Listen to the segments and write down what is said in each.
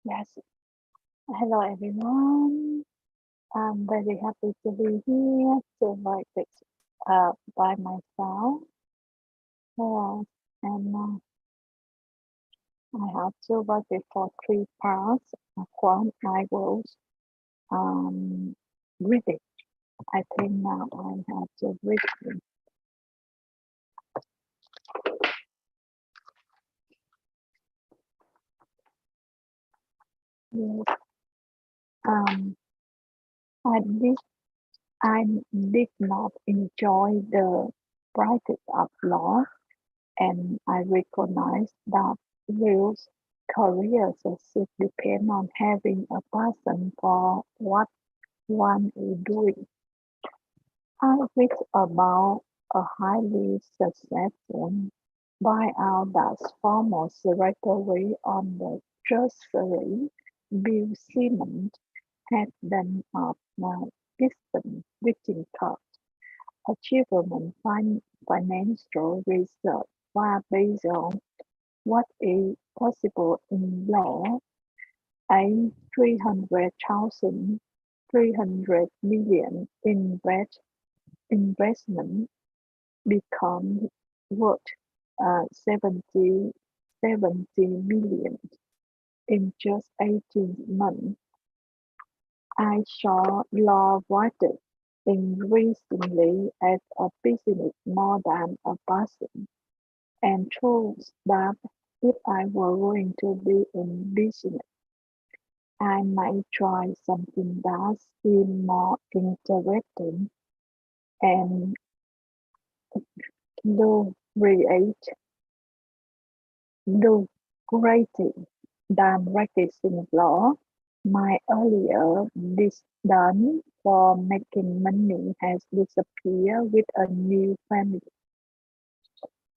Yes. Hello, everyone. I'm very happy to be here to write this by myself. Yes. And I have to write it for 3 parts. One, I will read it. I think now I have to read it. Yes. I did I did not enjoy the practice of law, and I recognize that Will's career success depends on having a passion for what one is doing. I read about a highly successful buyout that's former secretary on the Treasury, Bill Simmons, had done of Piston Whittington achievement financial research was based on what is possible in law. A 300,000, 300 million investment become worth 70 million in just 18 months. I saw law writers increasingly as a business more than a passion, and chose that if I were going to be in business, I might try something that seemed more interesting and lucrative than practicing law. My earlier disdain for making money has disappeared with a new family.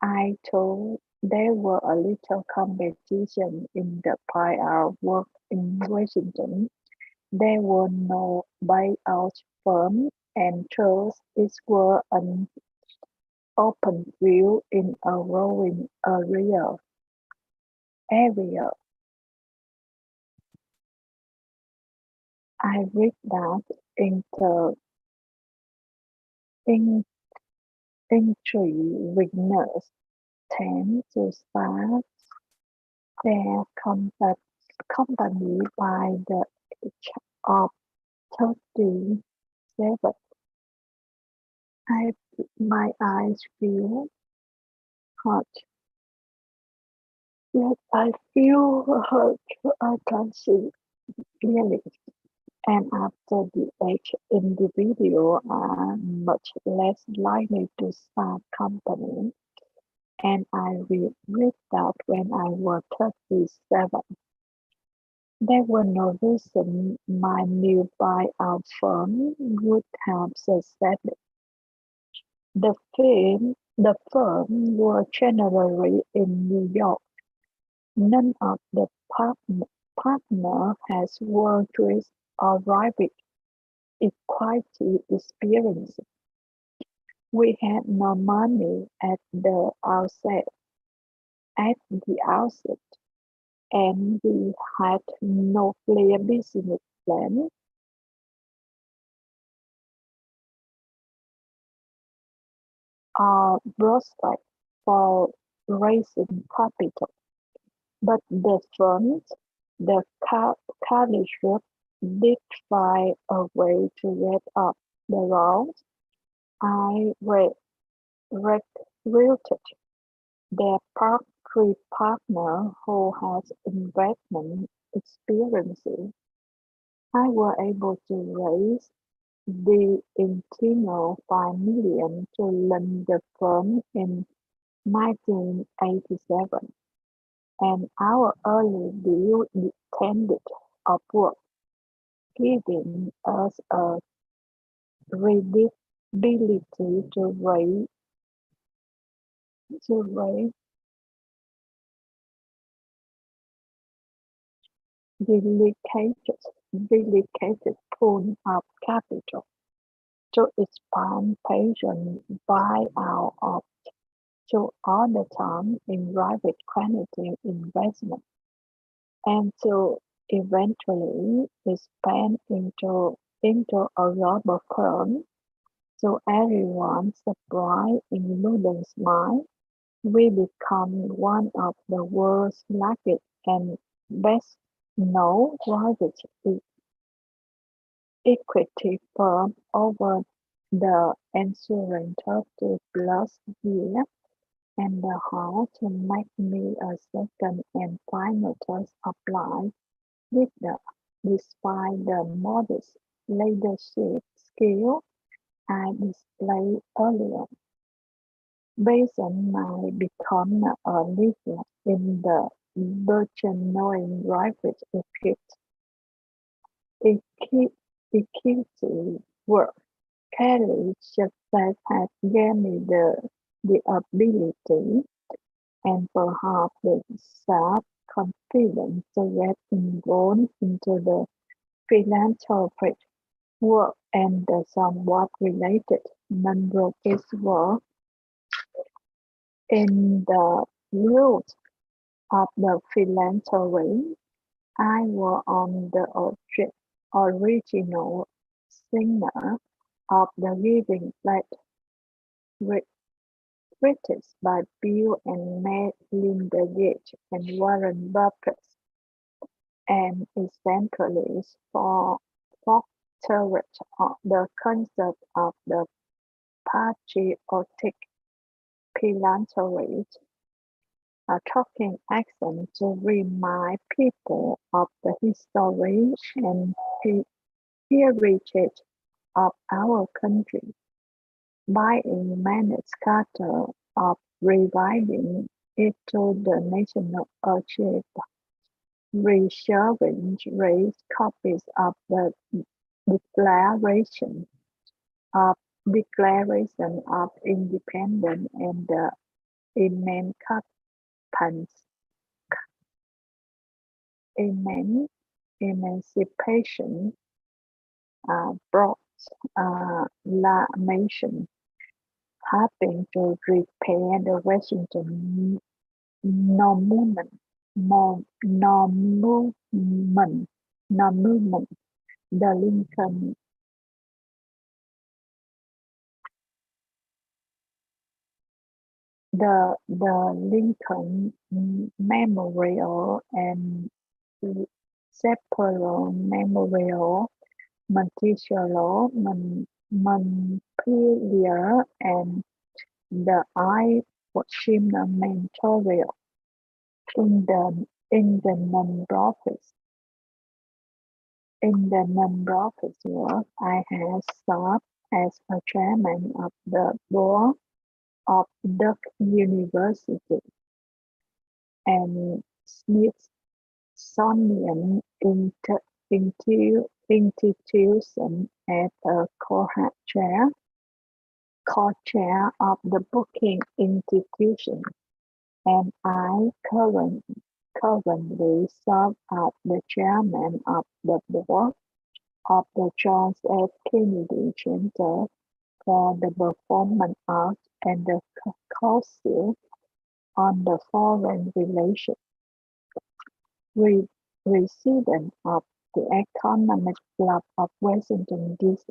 I thought there were a little competition in the buyout work in Washington. There were no buyout firms, and thus it was an open field in a growing area. I read that in- intriguers tend to start their company by the age of 37. I, my eyes feel hot. Yet I feel hurt. I can see clearly. And after the age, individuals are much less likely to start companies. And I read that when I was 37, there were no reason my new buyout firm would have succeeded. The firm was generally in New York. None of the partner has worked with or private equity experience. We had no money at the outset, and we had no clear business plan or prospect for raising capital. But the coalition did find a way to get off the ground. I recruited their three partner who has investment experiences. I was able to raise the internal 5 million to launch the firm in 1987, and our early deal tended upward, giving us a credibility to raise dedicated dedicated pool of capital to expand patient buyout of to other time in private credit investment, and to eventually expand into a global firm. To everyone's surprise, including mine, we become one of the world's largest and best-known private equity firms over the ensuing 30-plus years, and the how to make me a second and final test of life with the despite the modest leadership skill I displayed earlier. Based on my becoming a leader in the burgeoning private equity world, Kelly's success has given me the ability and perhaps the self-confidence to get involved into the philanthropic work and the somewhat related non-profit work. In the root of the philanthropy, I was on the original singer of the Giving Pledge, written by Bill and Melinda Gates and Warren Buffett, and essentially focused on the concept of the patriotic philanthropist, a talking accent to remind people of the history and heritage of our country, by immense charter of reviving it to the national archive, reserving raised copies of the Declaration of Declaration of Independence and the Emancipation Proclamation, helping to repair the Washington Monument, the Lincoln Memorial and Several Memorial, Monticello, Montpelier, and the Iwo Memorial in the non-profit work. I have served as a chairman of the board of Duke University and Smithsonian Institution as a co-chair of the Brookings Institution, and I currently serve as the chairman of the board of the John F. Kennedy Center for the Performing Arts and the Council on the Foreign Relations, resident of the Economic Club of Washington, D.C.,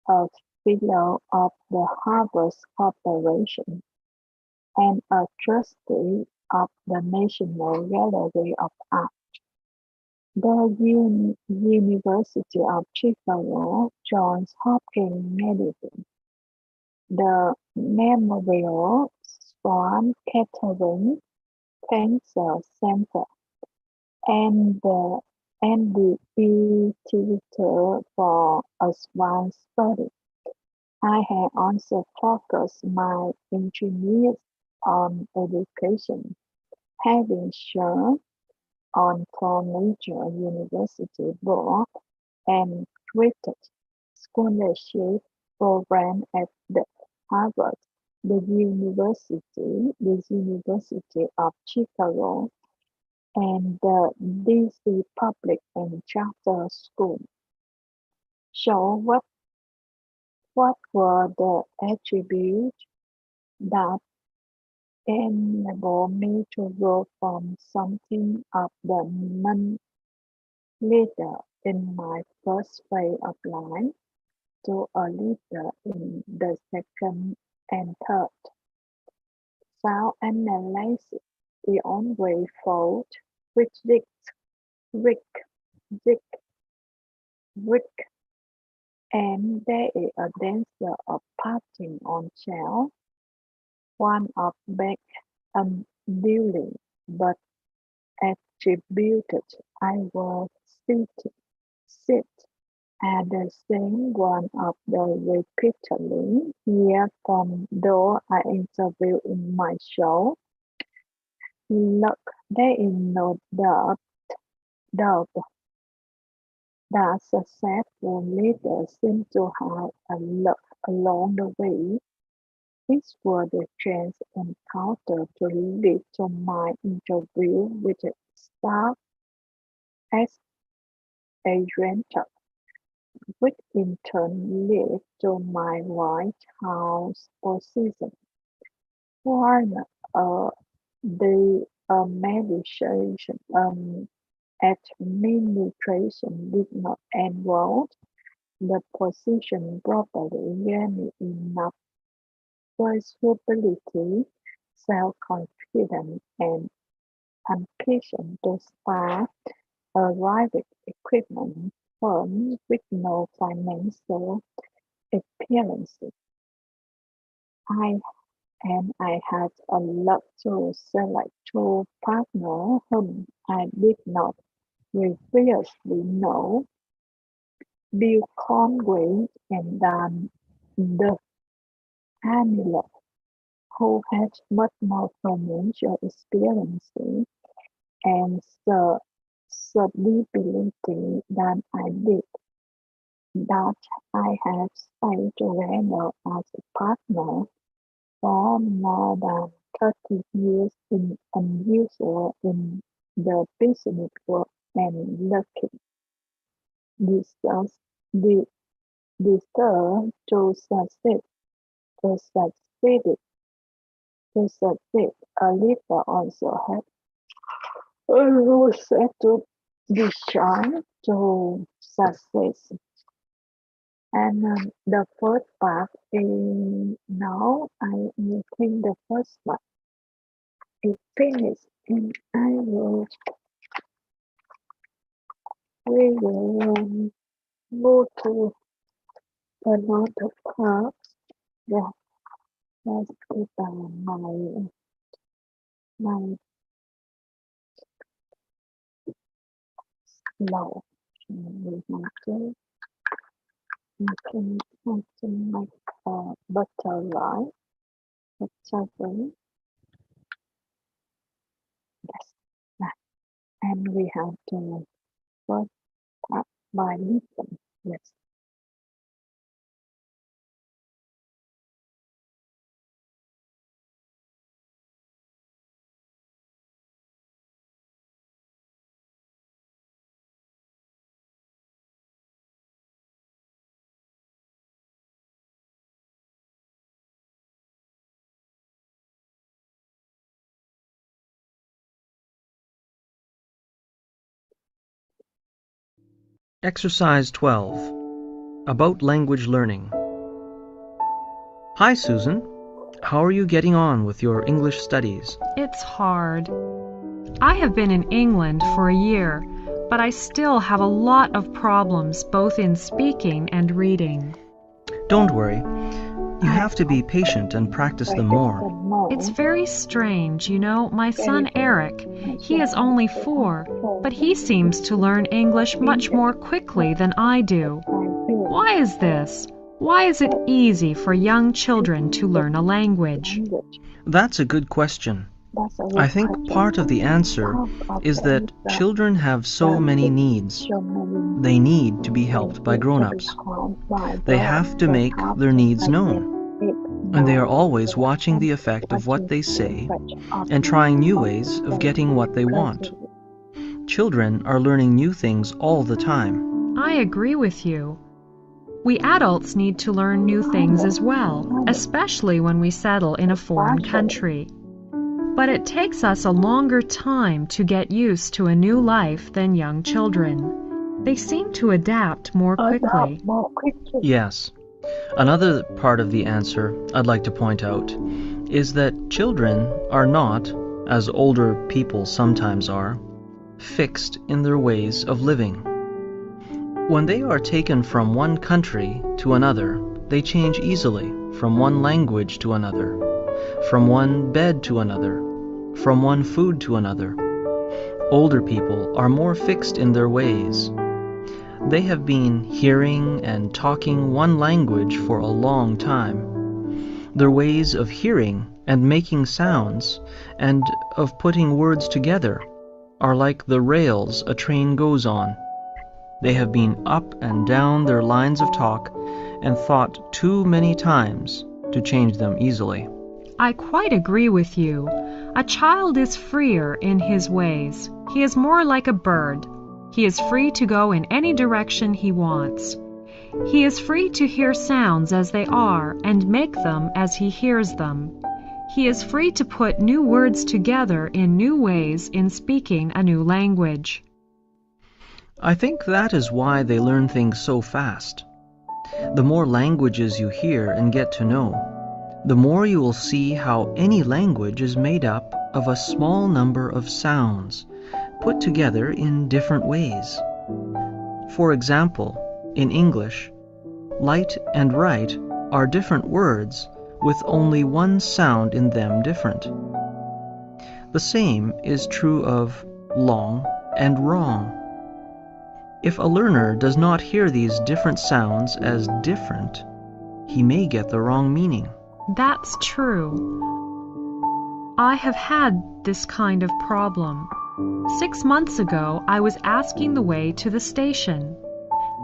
a fellow of the Harvard Corporation, and a trustee of the National Gallery of Art. The University of Chicago Johns Hopkins Medicine, the Memorial Sloan Kettering Cancer Center, and the Institute for Advanced Study. I have also focused my engineers on education, having served on 4 major university boards and created scholarship programs at the Harvard, the University of Chicago, and the D.C. Public and Charter School. So what were the attributes that enabled me to go from something of the leader in my first phase of life to a leader in the second and third. Sound analysis is always fault with Rick, Rick, Rick, and there is a danger of passing on shell, one of back unduly, but attributed. I will sit at the same one of the repeatedly hear from those I interview in my show. Look, there is no doubt that successful leaders seem to have a lot along the way. These were the chance encounter to lead to my interview with the staff as agent, which in turn led to my White House position. While the administration did not involve the position properly gave me enough visibility, self-confidence, and ambition to start a private equipment firm with no financial appearances. I had a lot to select two partners whom I did not previously know, Bill Conway and Dan Anillo, who had much more financial experience and stability than I did. That I have stayed together as a partner for more than 30 years in unusual in the business world and lucky deserves deserve to succeed to succeed. A leader also has a role set to design to success. And the first part is now I think the first part is finished and we will move to another part. Yeah, that's my slow. We have to make a butterfly. Butterfly. Yes. And we have to first start by listen. Yes. Exercise 12. About language learning. Hi, Susan. How are you getting on with your English studies? It's hard. I have been in England for a year, but I still have a lot of problems both in speaking and reading. Don't worry. You have to be patient and practice them more. It's very strange, you know, my son Eric, he is only 4, but he seems to learn English much more quickly than I do. Why is this? Why is it easy for young children to learn a language? That's a good question. I think part of the answer is that children have so many needs. They need to be helped by grown-ups. They have to make their needs known. And they are always watching the effect of what they say and trying new ways of getting what they want. Children are learning new things all the time. I agree with you. We adults need to learn new things as well, especially when we settle in a foreign country. But it takes us a longer time to get used to a new life than young children. They seem to adapt more quickly. Yes. Another part of the answer I'd like to point out is that children are not, as older people sometimes are, fixed in their ways of living. When they are taken from one country to another, they change easily from one language to another, from one bed to another, from one food to another. Older people are more fixed in their ways. They have been hearing and talking one language for a long time. Their ways of hearing and making sounds and of putting words together are like the rails a train goes on. They have been up and down their lines of talk and thought too many times to change them easily. I quite agree with you. A child is freer in his ways. He is more like a bird. He is free to go in any direction he wants. He is free to hear sounds as they are and make them as he hears them. He is free to put new words together in new ways in speaking a new language. I think that is why they learn things so fast. The more languages you hear and get to know, the more you will see how any language is made up of a small number of sounds put together in different ways. For example, in English, light and right are different words with only one sound in them different. The same is true of long and wrong. If a learner does not hear these different sounds as different, he may get the wrong meaning. That's true. I have had this kind of problem. 6 months ago, I was asking the way to the station.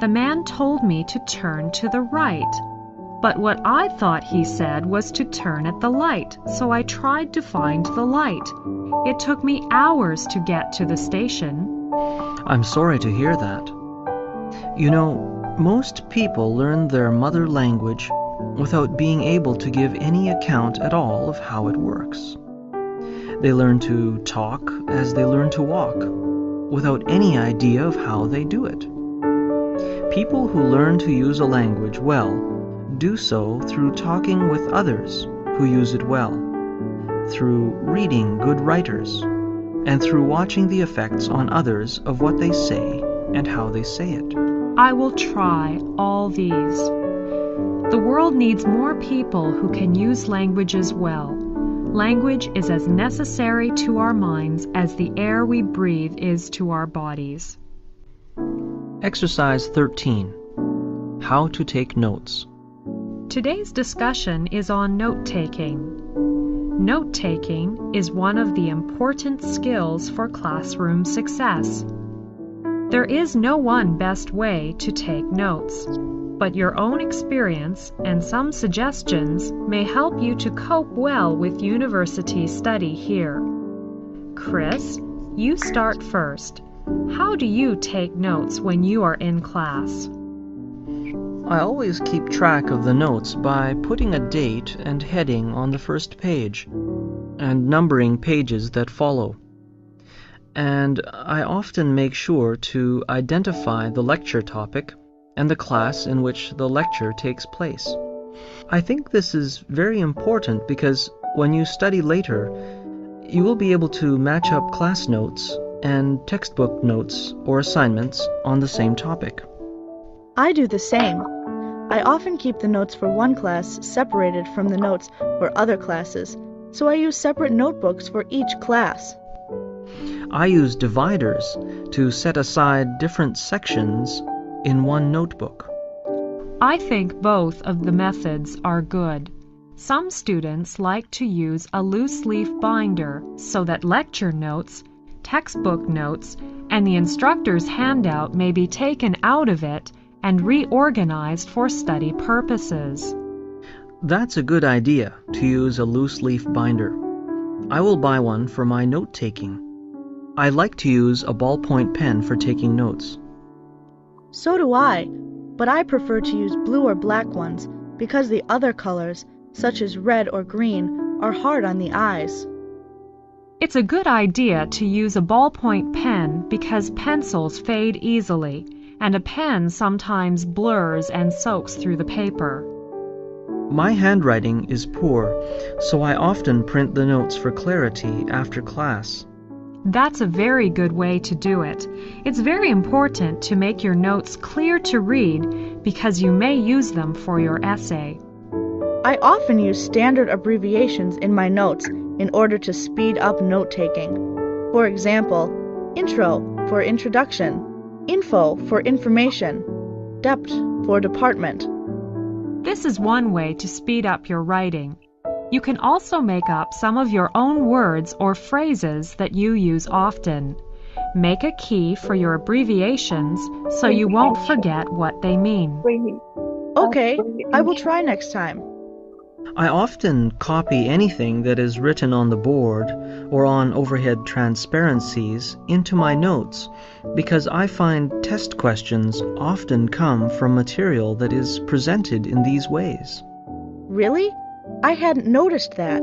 The man told me to turn to the right, but what I thought he said was to turn at the light, so I tried to find the light. It took me hours to get to the station. I'm sorry to hear that. You know, most people learn their mother language without being able to give any account at all of how it works. They learn to talk as they learn to walk, without any idea of how they do it. People who learn to use a language well do so through talking with others who use it well, through reading good writers, and through watching the effects on others of what they say and how they say it. I will try all these. The world needs more people who can use languages well. Language is as necessary to our minds as the air we breathe is to our bodies. Exercise 13. How to take notes. Today's discussion is on note-taking. Note-taking is one of the important skills for classroom success. There is no one best way to take notes, but your own experience and some suggestions may help you to cope well with university study here. Chris, you start first. How do you take notes when you are in class? I always keep track of the notes by putting a date and heading on the first page, and numbering pages that follow. And I often make sure to identify the lecture topic and the class in which the lecture takes place. I think this is very important because when you study later, you will be able to match up class notes and textbook notes or assignments on the same topic. I do the same. I often keep the notes for one class separated from the notes for other classes, so I use separate notebooks for each class. I use dividers to set aside different sections in one notebook. I think both of the methods are good. Some students like to use a loose-leaf binder so that lecture notes, textbook notes, and the instructor's handout may be taken out of it and reorganized for study purposes. That's a good idea, to use a loose-leaf binder. I will buy one for my note-taking. I like to use a ballpoint pen for taking notes. So do I, but I prefer to use blue or black ones because the other colors, such as red or green, are hard on the eyes. It's a good idea to use a ballpoint pen because pencils fade easily, and a pen sometimes blurs and soaks through the paper. My handwriting is poor, so I often print the notes for clarity after class. That's a very good way to do it. It's very important to make your notes clear to read because you may use them for your essay. I often use standard abbreviations in my notes in order to speed up note-taking. For example, intro for introduction, info for information, dept for department. This is one way to speed up your writing. You can also make up some of your own words or phrases that you use often. Make a key for your abbreviations so you won't forget what they mean. Okay, I will try next time. I often copy anything that is written on the board or on overhead transparencies into my notes because I find test questions often come from material that is presented in these ways. Really? I hadn't noticed that.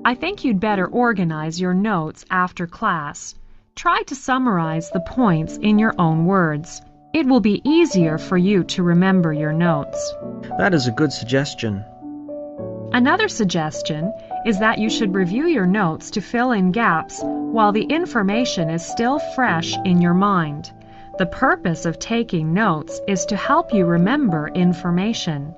I think you'd better organize your notes after class. Try to summarize the points in your own words. It will be easier for you to remember your notes. That is a good suggestion. Another suggestion is that you should review your notes to fill in gaps while the information is still fresh in your mind. The purpose of taking notes is to help you remember information.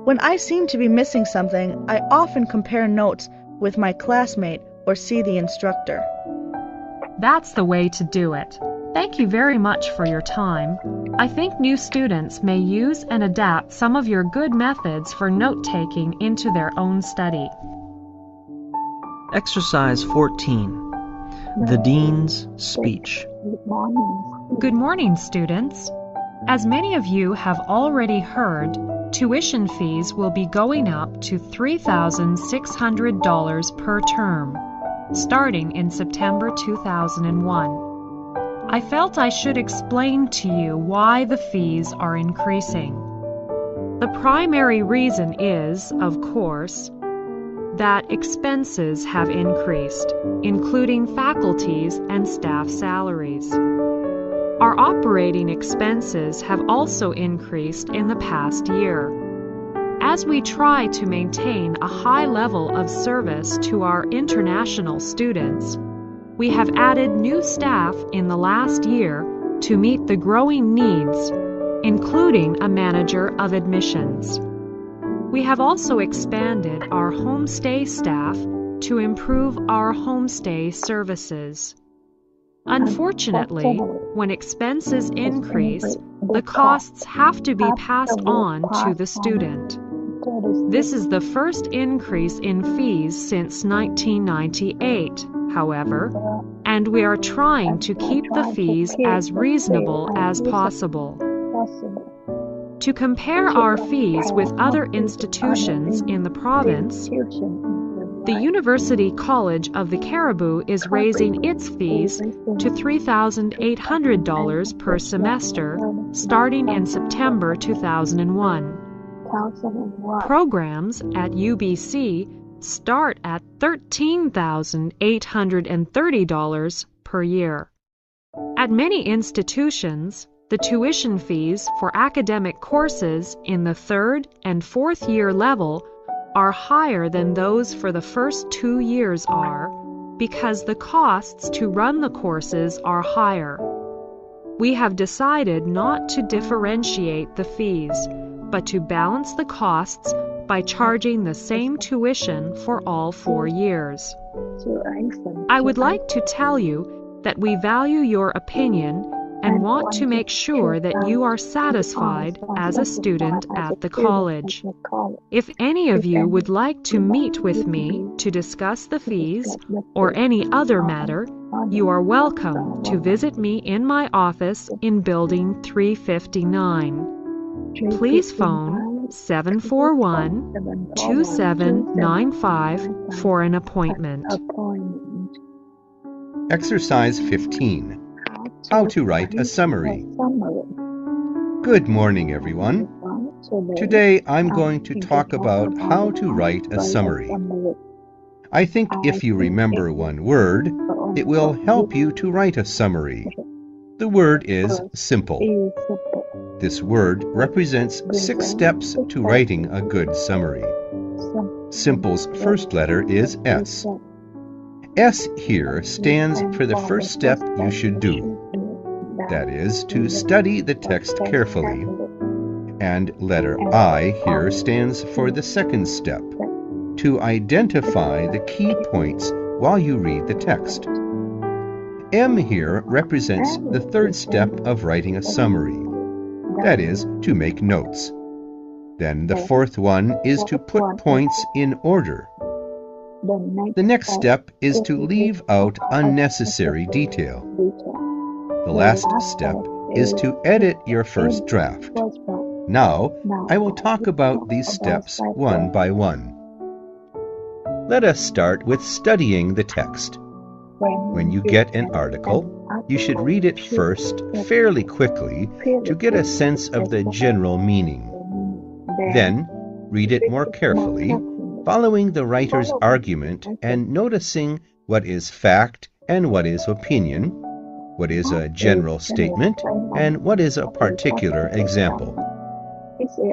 When I seem to be missing something, I often compare notes with my classmate or see the instructor. That's the way to do it. Thank you very much for your time. I think new students may use and adapt some of your good methods for note-taking into their own study. Exercise 14. The Dean's Speech. Good morning, students. As many of you have already heard, tuition fees will be going up to $3,600 per term, starting in September 2001. I felt I should explain to you why the fees are increasing. The primary reason is, of course, that expenses have increased, including faculty's and staff salaries. Our operating expenses have also increased in the past year. As we try to maintain a high level of service to our international students, we have added new staff in the last year to meet the growing needs, including a manager of admissions. We have also expanded our homestay staff to improve our homestay services. Unfortunately, when expenses increase, the costs have to be passed on to the student. This is the first increase in fees since 1998, however, and we are trying to keep the fees as reasonable as possible. To compare our fees with other institutions in the province, the University College of the Cariboo is raising its fees to $3,800 per semester starting in September 2001. Programs at UBC start at $13,830 per year. At many institutions, the tuition fees for academic courses in the 3rd and 4th year level are higher than those for the first 2 years are, because the costs to run the courses are higher. We have decided not to differentiate the fees, but to balance the costs by charging the same tuition for all 4 years. I would like to tell you that we value your opinion and want to make sure that you are satisfied as a student at the college. If any of you would like to meet with me to discuss the fees or any other matter, you are welcome to visit me in my office in Building 359. Please phone 741-2795 for an appointment. Exercise 15. How to write a summary. Good morning, everyone. Today I'm going to talk about how to write a summary. I think if you remember one word, it will help you to write a summary. The word is simple. This word represents 6 steps to writing a good summary. Simple's first letter is S. S here stands for the first step you should do. That is, to study the text carefully. And letter I here stands for the second step, to identify the key points while you read the text. M here represents the third step of writing a summary. That is, to make notes. Then the fourth one is to put points in order. The next step is to leave out unnecessary detail. The last step is to edit your first draft. Now, I will talk about these steps one by one. Let us start with studying the text. When you get an article, you should read it first fairly quickly to get a sense of the general meaning. Then, read it more carefully, following the writer's argument and noticing what is fact and what is opinion, what is a general statement, and what is a particular example.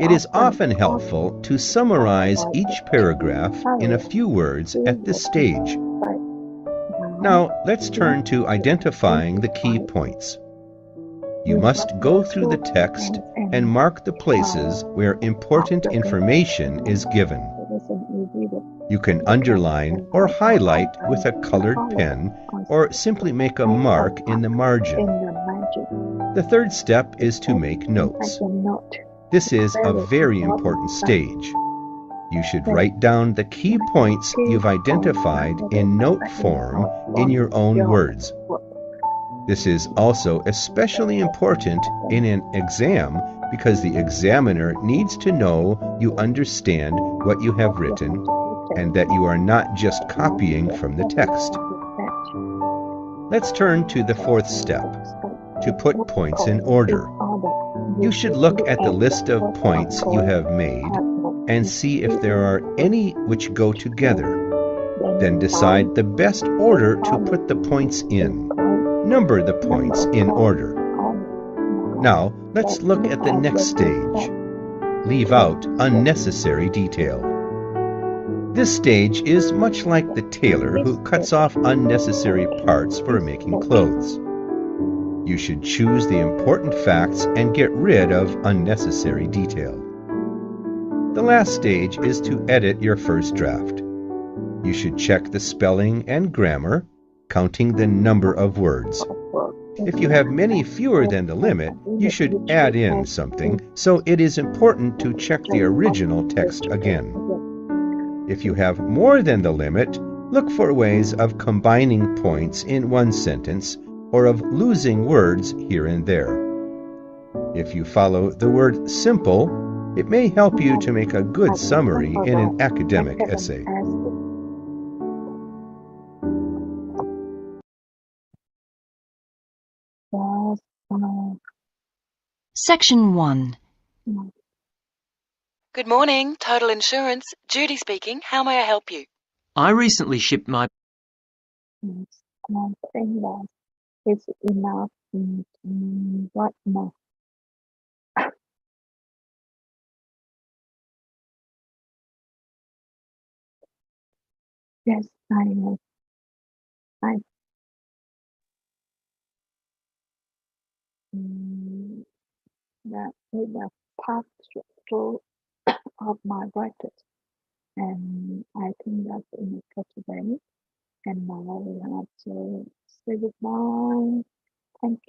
It is often helpful to summarize each paragraph in a few words at this stage. Now, let's turn to identifying the key points. You must go through the text and mark the places where important information is given. You can underline or highlight with a colored pen or simply make a mark in the margin. The third step is to make notes. This is a very important stage. You should write down the key points you've identified in note form in your own words. This is also especially important in an exam because the examiner needs to know you understand what you have written and that you are not just copying from the text. Let's turn to the fourth step, to put points in order. You should look at the list of points you have made and see if there are any which go together. Then decide the best order to put the points in. Number the points in order. Now, let's look at the next stage. Leave out unnecessary detail. This stage is much like the tailor who cuts off unnecessary parts for making clothes. You should choose the important facts and get rid of unnecessary detail. The last stage is to edit your first draft. You should check the spelling and grammar, counting the number of words. If you have many fewer than the limit, you should add in something, so it is important to check the original text again. If you have more than the limit, look for ways of combining points in one sentence or of losing words here and there. If you follow the word simple, it may help you to make a good summary in an academic essay. Section 1. Good morning, Total Insurance. Judy speaking. How may I help you? I recently shipped my... It's enough right now. Yes, I that is a part of my practice, and I think that's enough for today. And now we have to say goodbye.